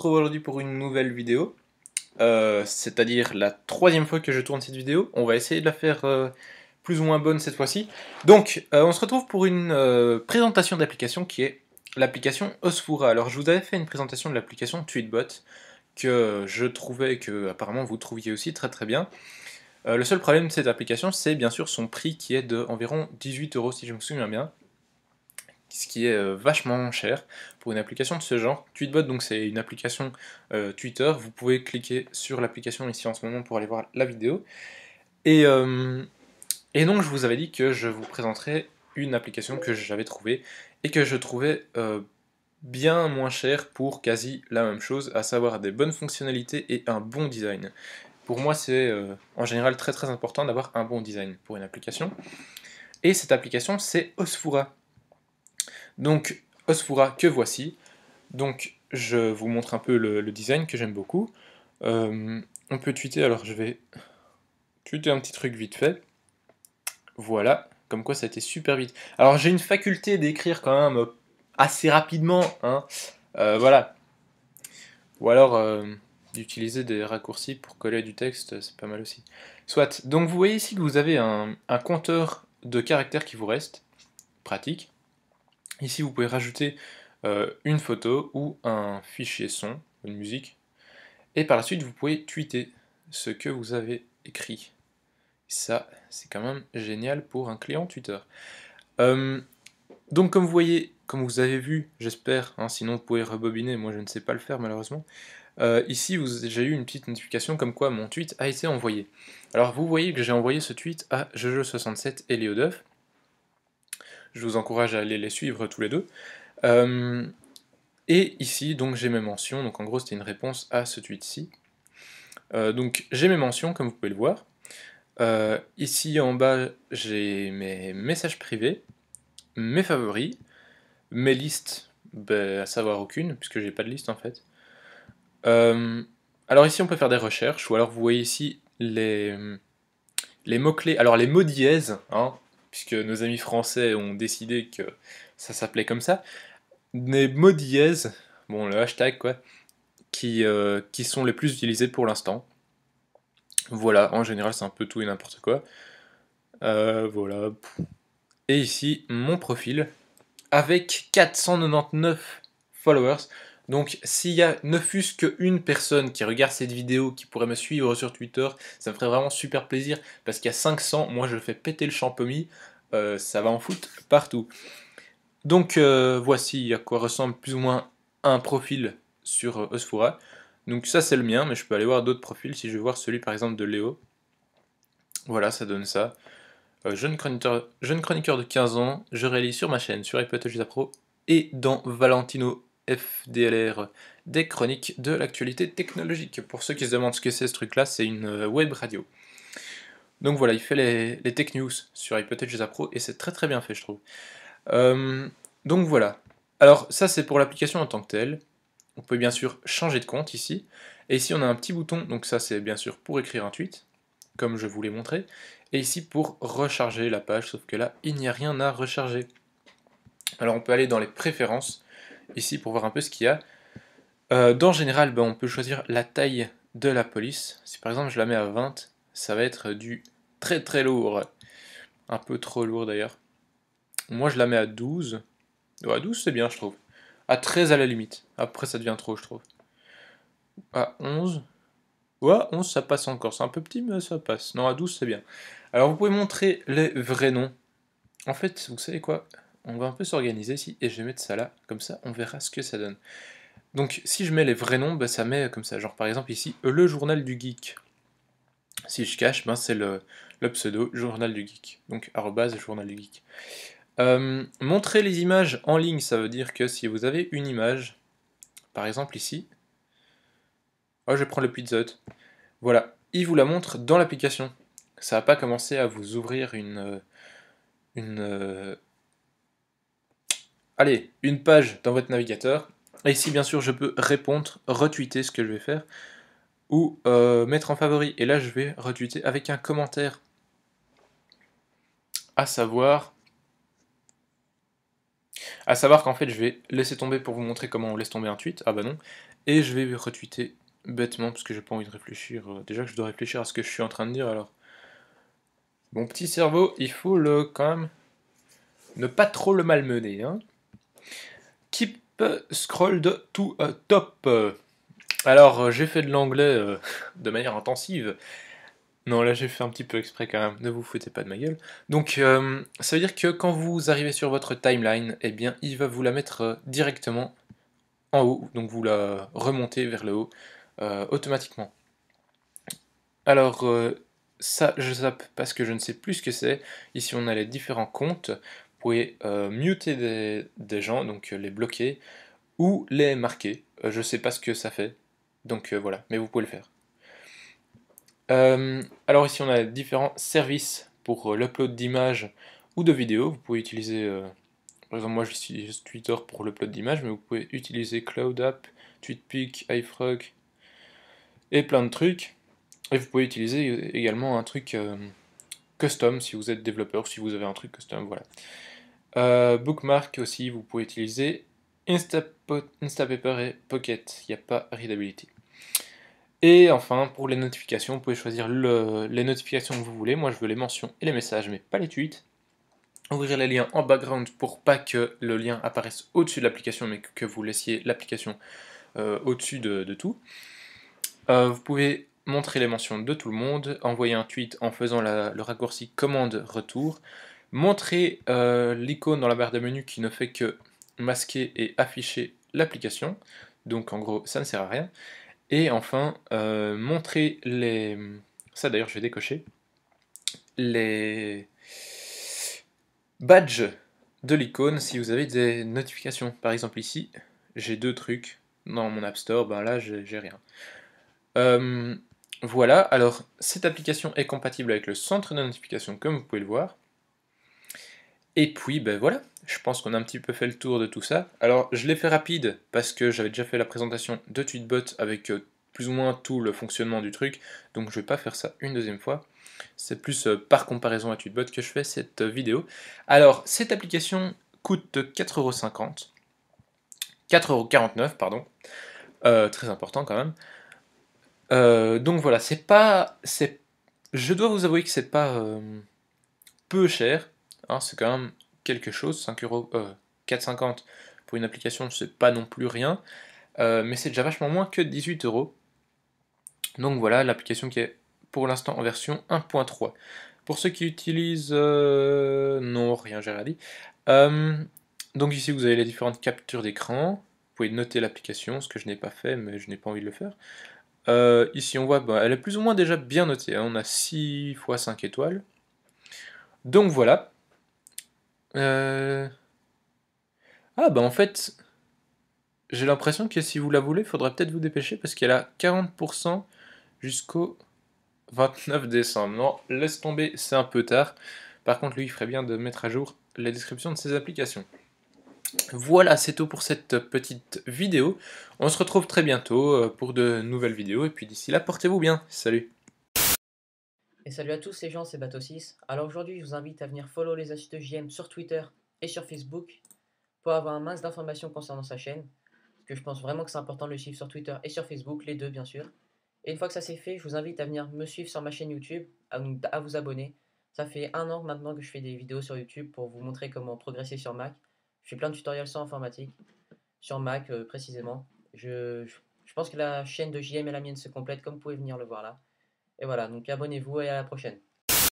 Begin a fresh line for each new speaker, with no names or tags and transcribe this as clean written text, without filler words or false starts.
retrouve aujourd'hui pour une nouvelle vidéo, c'est-à-dire la troisième fois que je tourne cette vidéo. On va essayer de la faire plus ou moins bonne cette fois-ci. Donc, on se retrouve pour une présentation d'application qui est l'application Osfura. Alors, je vous avais fait une présentation de l'application Tweetbot que je trouvais que apparemment vous trouviez aussi très très bien. Le seul problème de cette application, c'est bien sûr son prix qui est de environ 18 € si je me souviens bien, ce qui est vachement cher pour une application de ce genre. Tweetbot, donc c'est une application Twitter. Vous pouvez cliquer sur l'application ici en ce moment pour aller voir la vidéo. Et, donc je vous avais dit que je vous présenterai une application que j'avais trouvée et que je trouvais bien moins chère pour quasi la même chose, à savoir des bonnes fonctionnalités et un bon design. Pour moi, c'est en général très très important d'avoir un bon design pour une application. Et cette application, c'est Osfura. Donc, Osfura que voici. Donc, je vous montre un peu le design que j'aime beaucoup. On peut tweeter, alors je vais tweeter un petit truc vite fait. Voilà, comme quoi ça a été super vite. Alors, j'ai une faculté d'écrire quand même assez rapidement, hein. Voilà. Ou alors, d'utiliser des raccourcis pour coller du texte, c'est pas mal aussi. Soit, donc vous voyez ici que vous avez un compteur de caractères qui vous reste. Pratique. Ici, vous pouvez rajouter une photo ou un fichier son, une musique. Et par la suite, vous pouvez tweeter ce que vous avez écrit. Ça, c'est quand même génial pour un client Twitter. Donc, comme vous voyez, comme vous avez vu, j'espère, hein, sinon vous pouvez rebobiner, moi je ne sais pas le faire malheureusement. Ici, j'ai eu une petite notification comme quoi mon tweet a été envoyé. Alors, vous voyez que j'ai envoyé ce tweet à Jojo67 et Léoduff. Je vous encourage à aller les suivre tous les deux. Et ici, donc j'ai mes mentions, donc en gros c'était une réponse à ce tweet-ci. Donc j'ai mes mentions, comme vous pouvez le voir. Ici en bas, j'ai mes messages privés, mes favoris, mes listes, ben, à savoir aucune, puisque j'ai pas de liste en fait. Alors ici on peut faire des recherches, ou alors vous voyez ici les mots-clés, alors les mots dièses, hein, puisque nos amis français ont décidé que ça s'appelait comme ça. Les mots dièses, bon le hashtag quoi, qui sont les plus utilisés pour l'instant. Voilà, en général c'est un peu tout et n'importe quoi. Voilà. Et ici, mon profil, avec 499 followers. Donc s'il y a ne fût-ce qu'une personne qui regarde cette vidéo, qui pourrait me suivre sur Twitter, ça me ferait vraiment super plaisir, parce qu'il y a 500, moi je fais péter le champomis, ça va en foutre partout. Donc voici à quoi ressemble plus ou moins un profil sur Osfura. Donc ça c'est le mien, mais je peux aller voir d'autres profils si je veux voir celui par exemple de Léo. Voilà, ça donne ça. Jeune chroniqueur de 15 ans, je réalise sur ma chaîne, sur Hypothèse Pro et dans Valentino FDLR, des chroniques de l'actualité technologique. Pour ceux qui se demandent ce que c'est ce truc-là, c'est une web radio. Donc voilà, il fait les tech news sur Hypothèse Pro et c'est très très bien fait, je trouve. Donc voilà. Alors ça c'est pour l'application en tant que telle. On peut bien sûr changer de compte ici. Et ici on a un petit bouton, donc ça c'est bien sûr pour écrire un tweet, comme je vous l'ai montré. Et ici pour recharger la page, sauf que là il n'y a rien à recharger. Alors on peut aller dans les préférences, ici pour voir un peu ce qu'il y a. Dans général, ben, on peut choisir la taille de la police. Si par exemple je la mets à 20, ça va être du très très lourd. Un peu trop lourd d'ailleurs. Moi je la mets à 12. Ouais, à 12 c'est bien je trouve. À 13 à la limite. Après ça devient trop je trouve. À 11. Ouais, 11 ça passe encore. C'est un peu petit mais ça passe. Non, à 12 c'est bien. Alors vous pouvez montrer les vrais noms. En fait, vous savez quoi? On va un peu s'organiser ici et je vais mettre ça là. Comme ça on verra ce que ça donne. Donc si je mets les vrais noms, bah, ça met comme ça. Genre par exemple ici, le journal du geek. Si je cache, ben, c'est le pseudo journal du geek. Donc arrobase journal du geek. Montrer les images en ligne, ça veut dire que si vous avez une image, par exemple ici, oh, je prends le Pizzot, voilà, il vous la montre dans l'application. Ça va pas commencer à vous ouvrir une page dans votre navigateur. Et ici, bien sûr, je peux répondre, retweeter ce que je vais faire, ou mettre en favori. Et là, je vais retweeter avec un commentaire. À savoir qu'en fait, je vais laisser tomber pour vous montrer comment on laisse tomber un tweet. Ah bah non. et je vais retweeter bêtement parce que j'ai pas envie de réfléchir. Déjà que je dois réfléchir à ce que je suis en train de dire, alors mon petit cerveau, il faut le quand même ne pas trop le malmener. Hein. Keep scrolled to top. Alors j'ai fait de l'anglais de manière intensive. Non, là j'ai fait un petit peu exprès quand même, ne vous foutez pas de ma gueule. Donc ça veut dire que quand vous arrivez sur votre timeline, eh bien il va vous la mettre directement en haut, donc vous la remontez vers le haut automatiquement. Alors ça je zappe parce que je ne sais plus ce que c'est. Ici on a les différents comptes, vous pouvez muter des gens, donc les bloquer, ou les marquer. Je sais pas ce que ça fait, donc voilà, mais vous pouvez le faire. Alors ici on a différents services pour l'upload d'images ou de vidéos. Vous pouvez utiliser, par exemple moi j'utilise Twitter pour l'upload d'images, mais vous pouvez utiliser CloudApp, TweetPic, iFrog et plein de trucs. Et vous pouvez utiliser également un truc custom si vous êtes développeur, si vous avez un truc custom, voilà. Bookmark aussi, vous pouvez utiliser Instapaper et Pocket, il n'y a pas Readability. Et enfin, pour les notifications, vous pouvez choisir les notifications que vous voulez. Moi, je veux les mentions et les messages, mais pas les tweets. Ouvrir les liens en background pour pas que le lien apparaisse au-dessus de l'application, mais que vous laissiez l'application au-dessus de tout. Vous pouvez montrer les mentions de tout le monde, envoyer un tweet en faisant le raccourci commande retour, montrer l'icône dans la barre de menu qui ne fait que masquer et afficher l'application. Donc en gros, ça ne sert à rien. Et enfin, montrer les... Ça d'ailleurs, je vais décocher. Les badges de l'icône si vous avez des notifications. Par exemple ici, j'ai deux trucs dans mon App Store, ben là j'ai rien. Voilà, alors cette application est compatible avec le centre de notification comme vous pouvez le voir. Et puis ben voilà, je pense qu'on a un petit peu fait le tour de tout ça. Alors je l'ai fait rapide parce que j'avais déjà fait la présentation de Tweetbot avec plus ou moins tout le fonctionnement du truc, donc je vais pas faire ça une deuxième fois. C'est plus par comparaison à Tweetbot que je fais cette vidéo. Alors cette application coûte 4,50€, 4,49€, pardon, très important quand même. Donc voilà, je dois vous avouer que c'est pas peu cher, hein, c'est quand même quelque chose, 4,50€ pour une application, c'est pas non plus rien, mais c'est déjà vachement moins que 18€. Donc voilà, l'application qui est pour l'instant en version 1.3. Pour ceux qui utilisent... non, rien, j'ai rien dit. Donc ici, vous avez les différentes captures d'écran. Vous pouvez noter l'application, ce que je n'ai pas fait, mais je n'ai pas envie de le faire. Ici, on voit, bah, elle est plus ou moins déjà bien notée. Hein. On a 6 fois 5 étoiles. Donc voilà. Ah bah en fait, j'ai l'impression que si vous la voulez, il faudra peut-être vous dépêcher parce qu'elle a 40% jusqu'au 29 décembre. Non, laisse tomber, c'est un peu tard. Par contre, lui, il ferait bien de mettre à jour les descriptions de ses applications. Voilà, c'est tout pour cette petite vidéo. On se retrouve très bientôt pour de nouvelles vidéos. Et puis d'ici là, portez-vous bien. Salut!
Et salut à tous, c'est Jean, c'est Bato6. Alors aujourd'hui, je vous invite à venir follow les astuces de JM sur Twitter et sur Facebook pour avoir un max d'informations concernant sa chaîne. Parce que je pense vraiment que c'est important de le suivre sur Twitter et sur Facebook, les deux bien sûr. Et une fois que ça c'est fait, je vous invite à venir me suivre sur ma chaîne YouTube, à vous abonner. Ça fait 1 an maintenant que je fais des vidéos sur YouTube pour vous montrer comment progresser sur Mac. Je fais plein de tutoriels sur informatique, sur Mac précisément. Je pense que la chaîne de JM et la mienne se complètent comme vous pouvez venir le voir là. Et voilà, donc abonnez-vous et à la prochaine.